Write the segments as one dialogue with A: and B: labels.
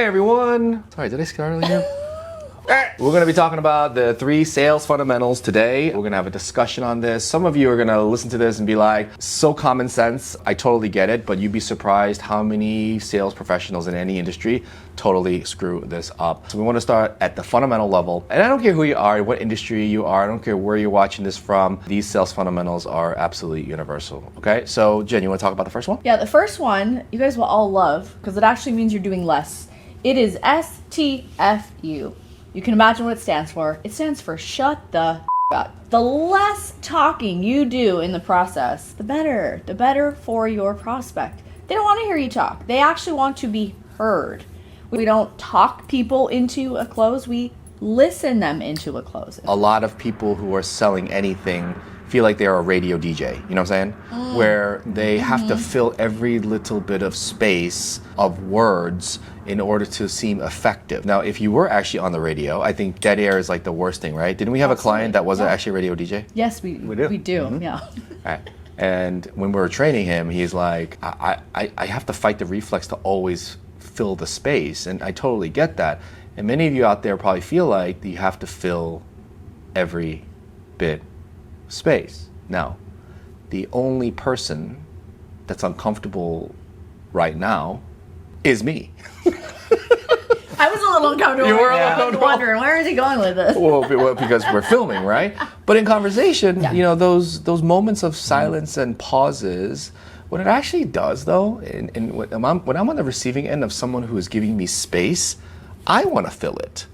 A: everyone. Sorry, did I start earlier? We're going to be talking about the 3 sales fundamentals today. We're going to have a discussion on this. Some of you are going to listen to this and be like, so common sense, I totally get it, but you'd be surprised how many sales professionals in any industry totally screw this up. So we want to start at the fundamental level. And I don't care who you are, what industry you are, I don't care where you're watching this from, these sales fundamentals are absolutely universal. Okay, so Jen, you want to talk about the first one?
B: Yeah, the first one, you guys will all love, because it actually means you're doing less. It is STFU. You can imagine what it stands for. It stands for shut the up. The less talking you do in the process, the better. The better for your prospect. They don't want to hear you talk. They actually want to be heard. We don't talk people into a close. We listen them into a close.
A: A lot of people who are selling anything feel like they're a radio DJ, you know what I'm saying? Where they have to fill every little bit of space of words in order to seem effective. Now, if you were actually on the radio, I think dead air is like the worst thing, right? Didn't we have a client that wasn't actually a radio DJ?
B: Yes, we do. Yeah.
A: Right. And when we were training him, he's like, I have to fight the reflex to always fill the space. And I totally get that. And many of you out there probably feel like you have to fill every bit of space. Now, the only person that's uncomfortable right now is me.
B: I was a little uncomfortable.
A: You were
B: I was wondering, where is he going with this?
A: Well, because we're filming, right? But in conversation, you know, those moments of silence and pauses, what it actually does, though, and when I'm on the receiving end of someone who is giving me space, I want to fill it.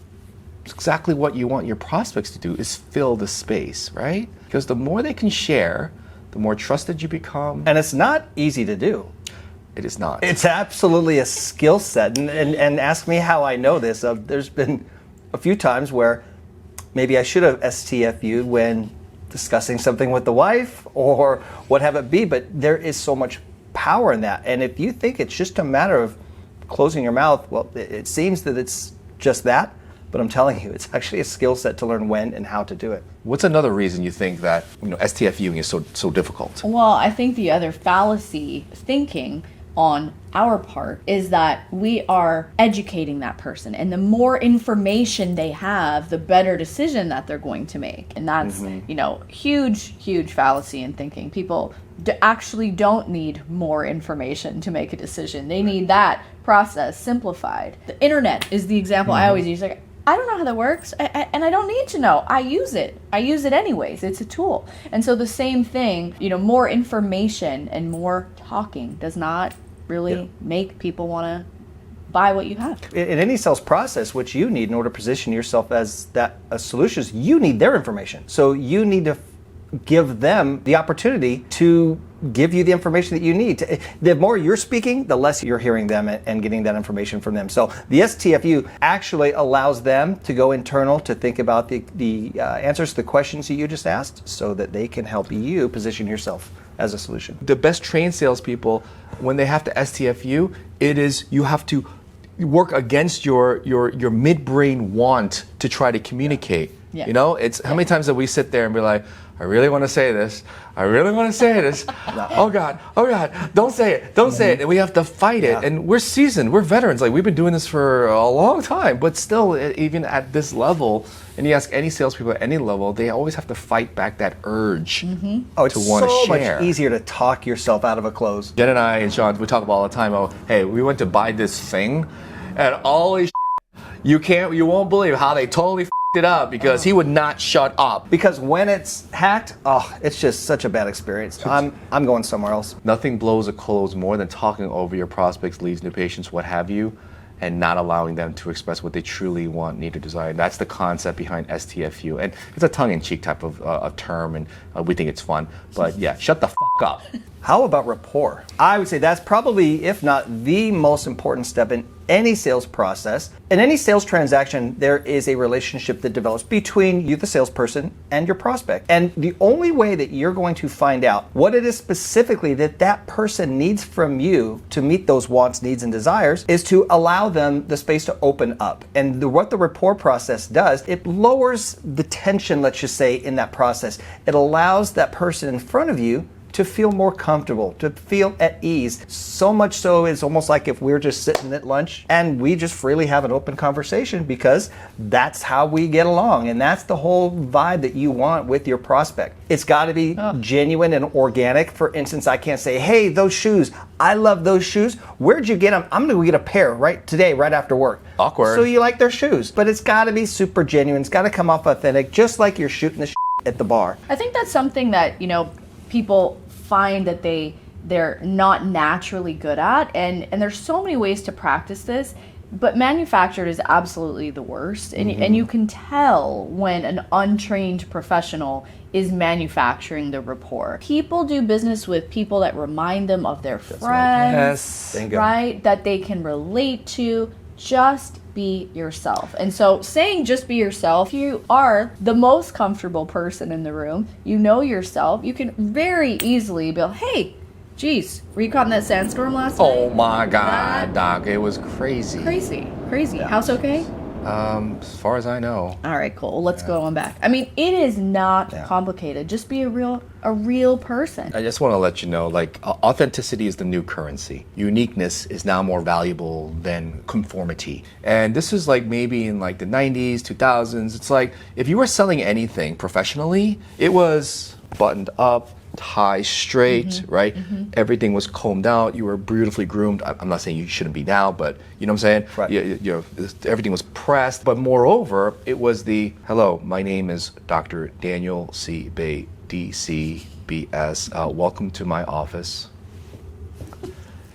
A: It's exactly what you want your prospects to do, is fill the space, right? Because the more they can share, the more trusted you become.
C: And it's not easy to do.
A: It is not.
C: It's absolutely a skill set. And ask me how I know this. There's been a few times where maybe I should have STFU'd when discussing something with the wife or what have it be, but there is so much power in that. And if you think it's just a matter of closing your mouth, well, it seems that it's just that, but I'm telling you, it's actually a skill set to learn when and how to do it.
A: What's another reason you think that, you know, STFUing is so difficult?
B: Well, I think the other fallacy thinking on our part is that we are educating that person, and the more information they have, the better decision that they're going to make. And that's you know, huge fallacy in thinking. People actually don't need more information to make a decision. They need that process simplified. The internet is the example I always use. Like, I don't know how that works, and I don't need to know. I use it anyways. It's a tool. And so the same thing, you know, more information and more talking does not really make people want to buy what you have.
C: In any sales process, what you need in order to position yourself as that a solution is you need their information. So you need to give them the opportunity to give you the information that you need. The more you're speaking, the less you're hearing them and getting that information from them. So the STFU actually allows them to go internal to think about the answers to the questions that you just asked so that they can help you position yourself as a solution.
A: The best trained salespeople, when they have to STFU, it is you have to work against your midbrain want to try to communicate.
B: Yeah.
A: You know, it's how many times that we sit there and be like, I really want to say this. I really want to say this. Oh God, don't say it. Don't say it. And we have to fight it. And we're seasoned. We're veterans. Like, we've been doing this for a long time. But still, even at this level, and you ask any salespeople at any level, they always have to fight back that urge to want to share.
C: It's so much easier to talk yourself out of a close.
A: Jen and I and Sean, we talk about all the time. Oh, hey, we went to buy this thing, and all this you won't believe how they totally it up because he would not shut up.
C: Because when it's hacked, it's just such a bad experience. I'm going somewhere else.
A: Nothing blows a close more than talking over your prospects, leads, new patients, what have you, and not allowing them to express what they truly want, need, or desire. That's the concept behind STFU. And it's a tongue-in-cheek type of term, and we think it's fun. But yeah, shut the up.
C: How about rapport? I would say that's probably, if not the most important step in any sales process. In any sales transaction, there is a relationship that develops between you, the salesperson, and your prospect. And the only way that you're going to find out what it is specifically that that person needs from you to meet those wants, needs, and desires is to allow them the space to open up. And what the rapport process does, it lowers the tension, let's just say, in that process. It allows that person in front of you to feel more comfortable, to feel at ease. So much so, it's almost like if we're just sitting at lunch and we just freely have an open conversation, because that's how we get along. And that's the whole vibe that you want with your prospect. It's got to be genuine and organic. For instance, I can't say, hey, those shoes, I love those shoes. Where'd you get them? I'm going to get a pair right today, right after work.
A: Awkward.
C: So you like their shoes. But it's got to be super genuine. It's got to come off authentic, just like you're shooting the at the bar.
B: I think that's something that, people find that they're not naturally good at, and there's so many ways to practice this, but manufactured is absolutely the worst, and you can tell when an untrained professional is manufacturing the rapport. People do business with people that remind them of their friends, right? That they can relate to. Just be yourself. And so saying just be yourself, you are the most comfortable person in the room. You know yourself. You can very easily be like, hey, geez, were you caught in that sandstorm last night?
A: Oh my God, Doc, it was crazy.
B: Crazy. Yeah. House okay?
A: As far as I know.
B: All right, cool. Let's go on back. I mean, it is not complicated. Just be a real person.
A: I just want to let you know, authenticity is the new currency. Uniqueness is now more valuable than conformity. And this is maybe in the 90s, 2000s. It's like if you were selling anything professionally, it was buttoned up, tie straight, right? Everything was combed out. You were beautifully groomed. I'm not saying you shouldn't be now, but you know what I'm saying?
C: Right.
A: Everything was pressed. But moreover, it was hello, my name is Dr. Daniel C. Bay, DCBS. Welcome to my office.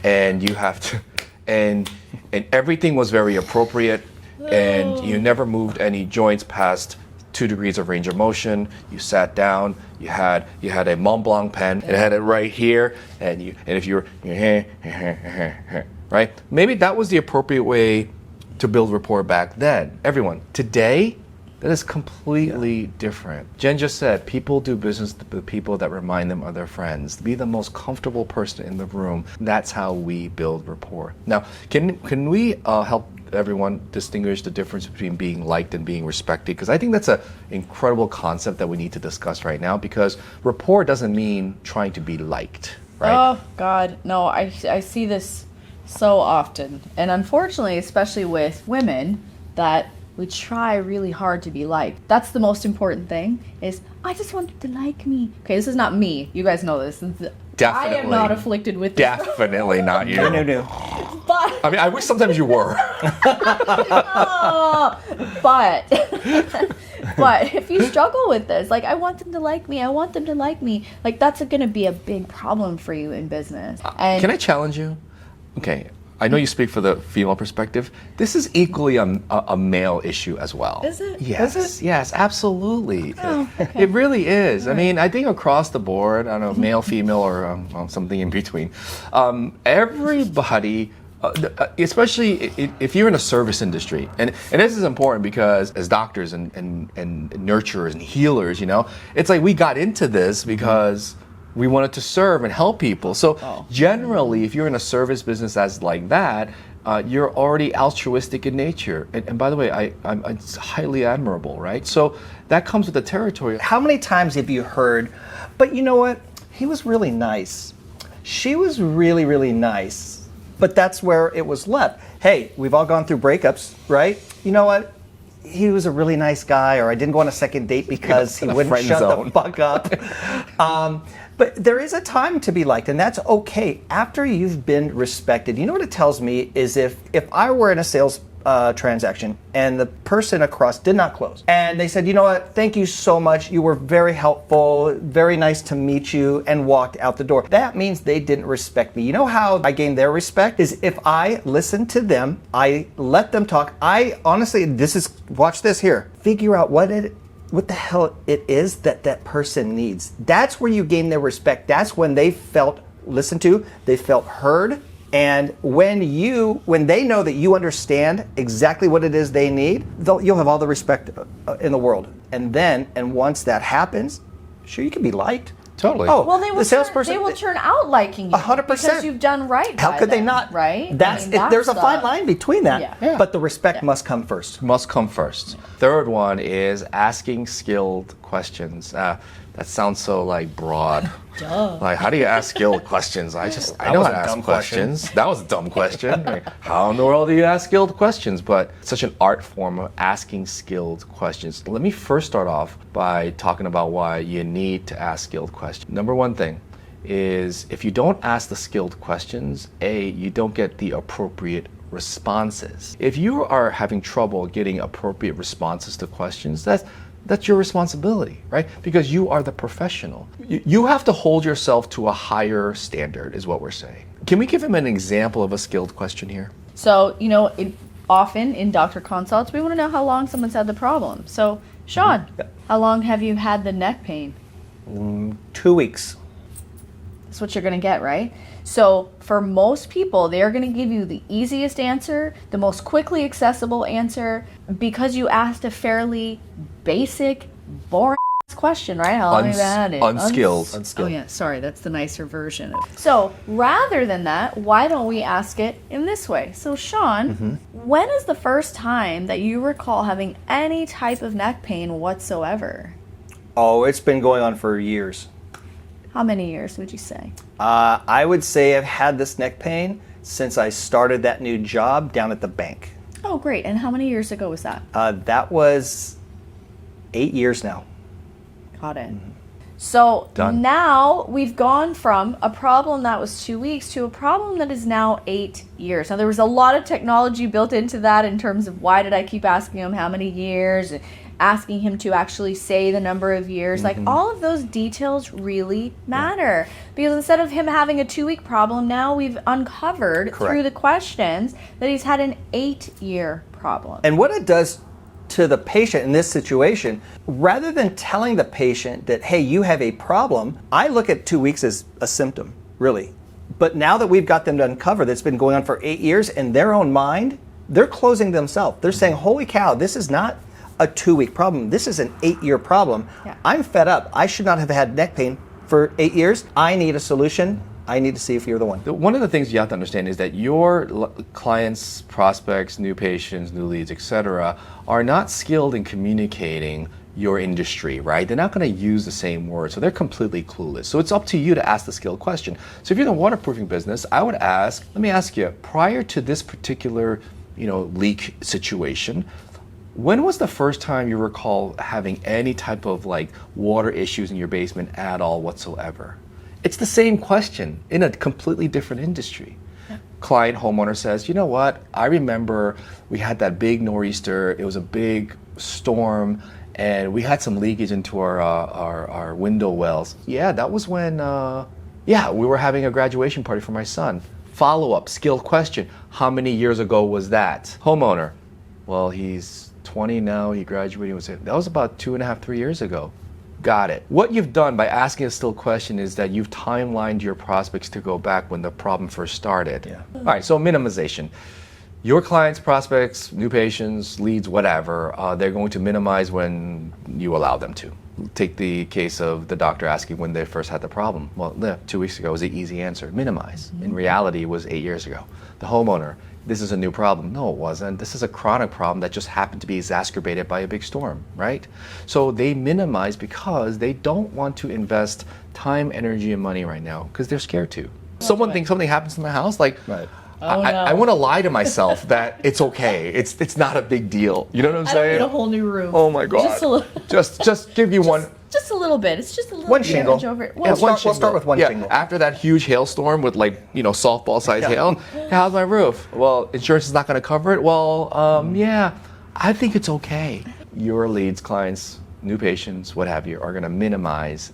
A: And you have to, and everything was very appropriate, and you never moved any joints past 2 degrees of range of motion. You sat down. You had a Mont Blanc pen. It had it right here, and if you were right, maybe that was the appropriate way to build rapport back then. Everyone today, that is completely different. Jen just said people do business with people that remind them of their friends. Be the most comfortable person in the room. That's how we build rapport. Now, can we help everyone distinguish the difference between being liked and being respected? Because I think that's an incredible concept that we need to discuss right now, because rapport doesn't mean trying to be liked, right?
B: Oh, God. No, I see this so often. And unfortunately, especially with women, that we try really hard to be liked. That's the most important thing, is I just want them to like me. Okay, this is not me. You guys know this.
A: Definitely.
B: I am not afflicted with this.
A: Definitely not you.
C: No.
B: But
A: I mean, I wish sometimes you were.
B: but if you struggle with this, I want them to like me, that's going to be a big problem for you in business. And
A: can I challenge you? Okay, I know you speak for the female perspective. This is equally a male issue as well.
B: Is it?
A: Yes,
B: Is it?
A: Yes, absolutely.
B: Oh, okay.
A: It really is. I mean, I think across the board, I don't know, male, female, or something in between, everybody, especially if you're in a service industry, and this is important because as doctors and nurturers and healers, it's like we got into this because we wanted to serve and help people. So generally, if you're in a service business as like that, you're already altruistic in nature. And by the way, it's highly admirable, right? So that comes with the territory.
C: How many times have you heard, but you know what? He was really nice. She was really, really nice. But that's where it was left. Hey, we've all gone through breakups, right? You know what? He was a really nice guy, or I didn't go on a second date because he wouldn't shut the fuck up. But there is a time to be liked, and that's okay after you've been respected. You know what it tells me is if I were in a sales transaction and the person across did not close, and they said, you know what, thank you so much, you were very helpful, very nice to meet you, and walked out the door. That means they didn't respect me. You know how I gain their respect is if I listen to them, I let them talk. I honestly, watch this here, figure out what the hell it is that person needs. That's where you gain their respect. That's when they felt listened to, they felt heard. And when they know that you understand exactly what it is they need, you'll have all the respect in the world. And once that happens, sure, you can be liked.
A: Totally.
B: Well, they will turn out liking you
C: 100%.
B: Because you've done right.
C: How could
B: them,
C: they not?
B: Right?
C: There's a fine line between that.
B: Yeah.
C: But the respect must come first.
A: Must come first. Third one is asking skilled questions. That sounds so like broad.
B: Duh.
A: Like, how do you ask skilled questions? I know
C: was
A: how to
C: a
A: ask
C: dumb question.
A: questions. That was a dumb question. Like, how in the world do you ask skilled questions? But such an art form of asking skilled questions. Let me first start off by talking about why you need to ask skilled questions. Number one thing is if you don't ask the skilled questions, you don't get the appropriate responses. If you are having trouble getting appropriate responses to questions, that's your responsibility, right? Because you are the professional. You have to hold yourself to a higher standard, is what we're saying. Can we give him an example of a skilled question here?
B: So, often in doctor consults, we want to know how long someone's had the problem. So, Sean, how long have you had the neck pain?
C: 2 weeks.
B: That's what you're going to get, right? So for most people, they're going to give you the easiest answer, the most quickly accessible answer, because you asked a fairly basic, boring question, right? How long have you had it?
A: Unskilled.
B: Oh yeah, sorry, that's the nicer version of. So rather than that, why don't we ask it in this way? So Sean, when is the first time that you recall having any type of neck pain whatsoever?
C: Oh, it's been going on for years.
B: How many years would you say?
C: I would say I've had this neck pain since I started that new job down at the bank.
B: Oh, great. And how many years ago was that?
C: That was 8 years now.
B: Got it. So
A: Done.
B: now we've gone from a problem that was 2 weeks to a problem that is now 8 years. Now there was a lot of technology built into that in terms of why did I keep asking him how many years, asking him to actually say the number of years. Like all of those details really matter. Because instead of him having a 2-week problem, now we've uncovered through the questions that he's had an 8-year problem.
C: And what it does to the patient in this situation, rather than telling the patient that, hey, you have a problem, I look at 2 weeks as a symptom, really. But now that we've got them to uncover that's been going on for 8 years, in their own mind, they're closing themselves. They're saying, holy cow, this is not a 2-week problem. This is an 8-year problem.
B: Yeah.
C: I'm fed up. I should not have had neck pain for 8 years. I need a solution. I need to see if you're the one.
A: One of the things you have to understand is that your clients, prospects, new patients, new leads, etc., are not skilled in communicating your industry, right? They're not going to use the same words, so they're completely clueless. So it's up to you to ask the skilled question. So if you're in the waterproofing business, I would ask, let me ask you, prior to this particular, leak situation, when was the first time you recall having any type of like water issues in your basement at all whatsoever? It's the same question in a completely different industry. Client, homeowner says, you know what? I remember we had that big nor'easter. It was a big storm, and we had some leakage into our window wells. Yeah, that was when, we were having a graduation party for my son. Follow-up, skilled question. How many years ago was that? Homeowner, well, he's 20 now, he graduated, that was about 2.5, 3 years ago. Got it. What you've done by asking a still question is that you've timelined your prospects to go back when the problem first started.
C: Yeah.
A: All right, so minimization. Your clients, prospects, new patients, leads, whatever, they're going to minimize when you allow them to. Take the case of the doctor asking when they first had the problem. Well, 2 weeks ago was the easy answer, minimize. In reality, it was 8 years ago. The homeowner, this is a new problem. No, it wasn't. This is a chronic problem that just happened to be exacerbated by a big storm, right? So they minimize because they don't want to invest time, energy, and money right now because they're scared to. Someone thinks something happens to my house, like,
C: Right.
A: I want to lie to myself that it's okay. It's not a big deal. You know what I'm
B: I don't
A: saying?
B: need a whole new room.
A: Oh my God.
B: Just a little.
A: Just give you one.
B: Just a little bit. It's just a little
C: One
B: damage
C: shingle.
B: over it.
C: Yeah,
B: One
C: we'll start with one shingle.
A: After that huge hailstorm with softball-sized hail, how's my roof? Well, insurance is not going to cover it. Well, I think it's okay. Your leads, clients, new patients, what have you, are going to minimize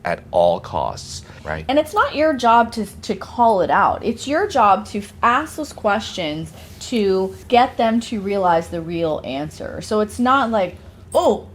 A: at all costs, right?
B: And it's not your job to call it out. It's your job to ask those questions to get them to realize the real answer. So it's not like, oh,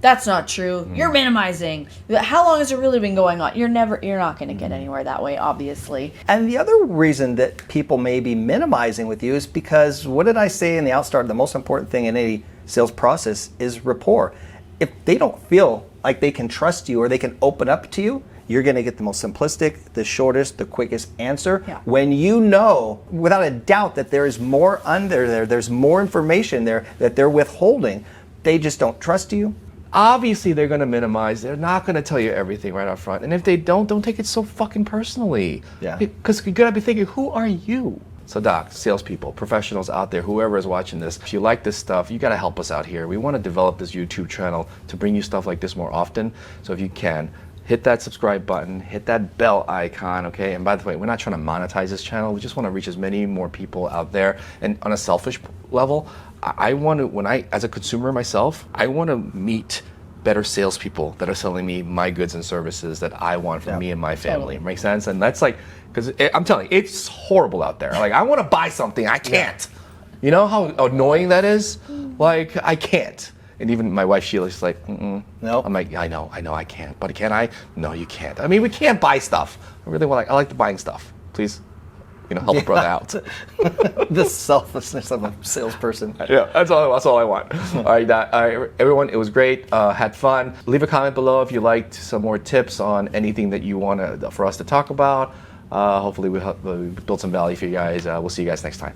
B: that's not true. You're minimizing. How long has it really been going on? You're not going to get anywhere that way, obviously.
C: And the other reason that people may be minimizing with you is because, what did I say in the outstart? The most important thing in any sales process is rapport. If they don't feel like they can trust you or they can open up to you, you're going to get the most simplistic, the shortest, the quickest answer.
B: Yeah.
C: When you know, without a doubt, that there is more under there, there's more information there that they're withholding, they just don't trust you.
A: Obviously, they're going to minimize. They're not going to tell you everything right up front. And if they don't take it so fucking personally.
C: Yeah.
A: Because you got to be thinking, who are you? So doc, salespeople, professionals out there, whoever is watching this, if you like this stuff, you got to help us out here. We want to develop this YouTube channel to bring you stuff like this more often. So if you can, hit that subscribe button, hit that bell icon, okay? And by the way, we're not trying to monetize this channel. We just want to reach as many more people out there. And on a selfish level, I want to, as a consumer myself, I want to meet better salespeople that are selling me my goods and services that I want for me and my family.
B: Totally.
A: Make sense? And that's like, because I'm telling you, it's horrible out there. Like, I want to buy something, I can't. You know how annoying that is? Like, I can't. And even my wife Sheila's like,
C: No.
A: I'm like, I know, I can't. But can I? No, you can't. I mean, we can't buy stuff. I really want, I like the buying stuff. Please, help a brother out.
C: The selflessness of a salesperson.
A: Yeah, that's all I want. All right, everyone, it was great. Had fun. Leave a comment below if you liked some more tips on anything that you want for us to talk about. Hopefully we built some value for you guys. We'll see you guys next time.